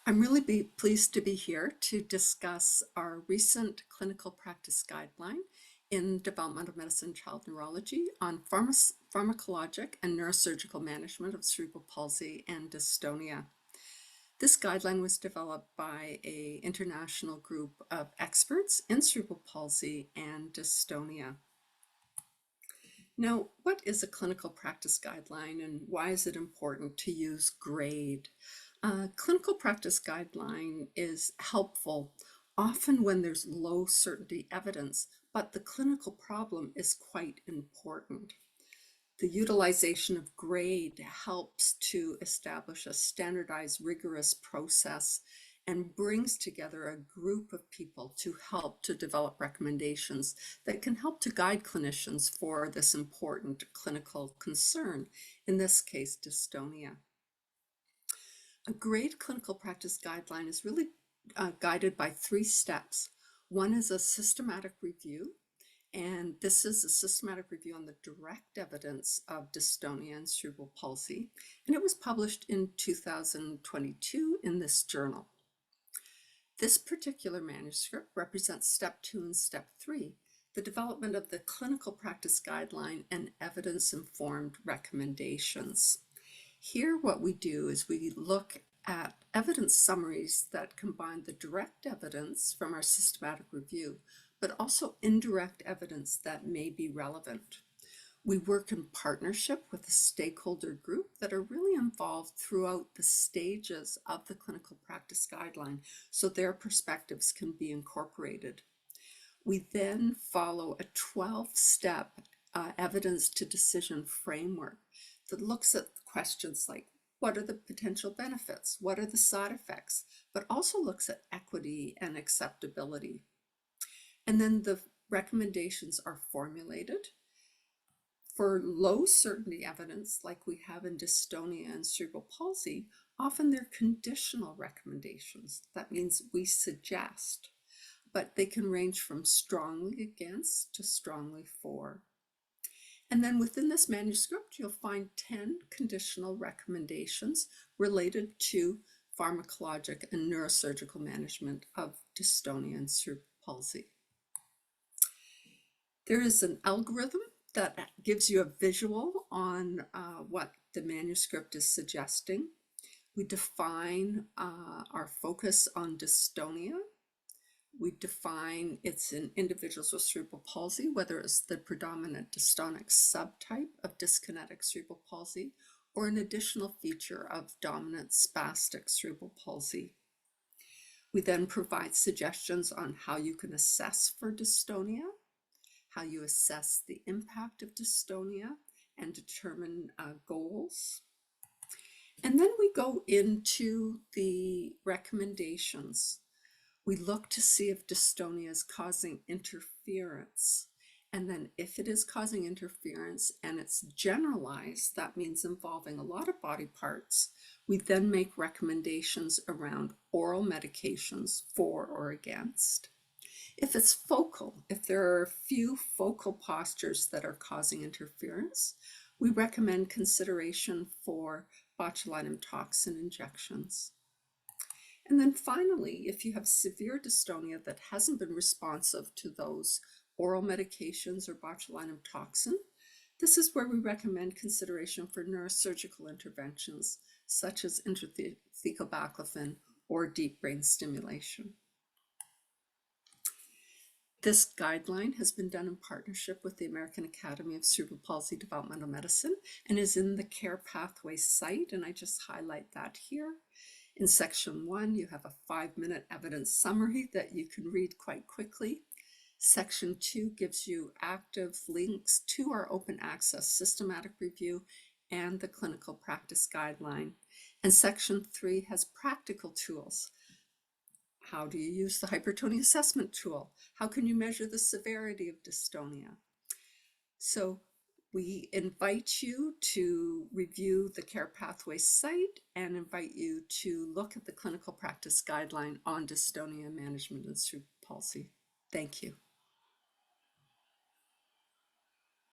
I'm really pleased to be here to discuss our recent clinical practice guideline in Developmental Medicine Child Neurology on pharmacologic and neurosurgical management of cerebral palsy and dystonia. This guideline was developed by an international group of experts in cerebral palsy and dystonia. Now, what is a clinical practice guideline and why is it important to use GRADE? A clinical practice guideline is helpful often when there's low certainty evidence, but the clinical problem is quite important. The utilization of GRADE helps to establish a standardized, rigorous process and brings together a group of people to help to develop recommendations that can help to guide clinicians for this important clinical concern, in this case, dystonia. A GRADE clinical practice guideline is really guided by 3 steps. One is a systematic review, and this is a systematic review on the direct evidence of dystonia and cerebral palsy, and it was published in 2022 in this journal. This particular manuscript represents step 2 and step 3, the development of the clinical practice guideline and evidence-informed recommendations. Here, what we do is we look at evidence summaries that combine the direct evidence from our systematic review, but also indirect evidence that may be relevant. We work in partnership with a stakeholder group that are really involved throughout the stages of the clinical practice guideline, so their perspectives can be incorporated. We then follow a 12-step evidence to decision framework that looks at questions like, what are the potential benefits? What are the side effects? But also looks at equity and acceptability. And then the recommendations are formulated. For low certainty evidence, like we have in dystonia and cerebral palsy, often they're conditional recommendations. That means we suggest, but they can range from strongly against to strongly for. And then within this manuscript, you'll find 10 conditional recommendations related to pharmacologic and neurosurgical management of dystonia and cerebral palsy. There is an algorithm that gives you a visual on what the manuscript is suggesting. We define our focus on dystonia. We define it's in individuals with cerebral palsy, whether it's the predominant dystonic subtype of dyskinetic cerebral palsy or an additional feature of dominant spastic cerebral palsy. We then provide suggestions on how you can assess for dystonia, how you assess the impact of dystonia and determine goals. And then we go into the recommendations. We look to see if dystonia is causing interference. And then if it is causing interference and it's generalized, that means involving a lot of body parts, we then make recommendations around oral medications for or against. If it's focal, if there are a few focal postures that are causing interference, we recommend consideration for botulinum toxin injections. And then finally, if you have severe dystonia that hasn't been responsive to those oral medications or botulinum toxin, this is where we recommend consideration for neurosurgical interventions, such as intrathecal baclofen or deep brain stimulation. This guideline has been done in partnership with the American Academy of Cerebral Palsy Developmental Medicine and is in the Care Pathways site, and I just highlight that here. In section 1, you have a 5-minute evidence summary that you can read quite quickly. Section 2 gives you active links to our open access systematic review and the clinical practice guideline. And section 3 has practical tools. How do you use the hypertonia assessment tool? How can you measure the severity of dystonia? So we invite you to review the Care Pathways site and invite you to look at the clinical practice guideline on dystonia management and cerebral palsy. Thank you.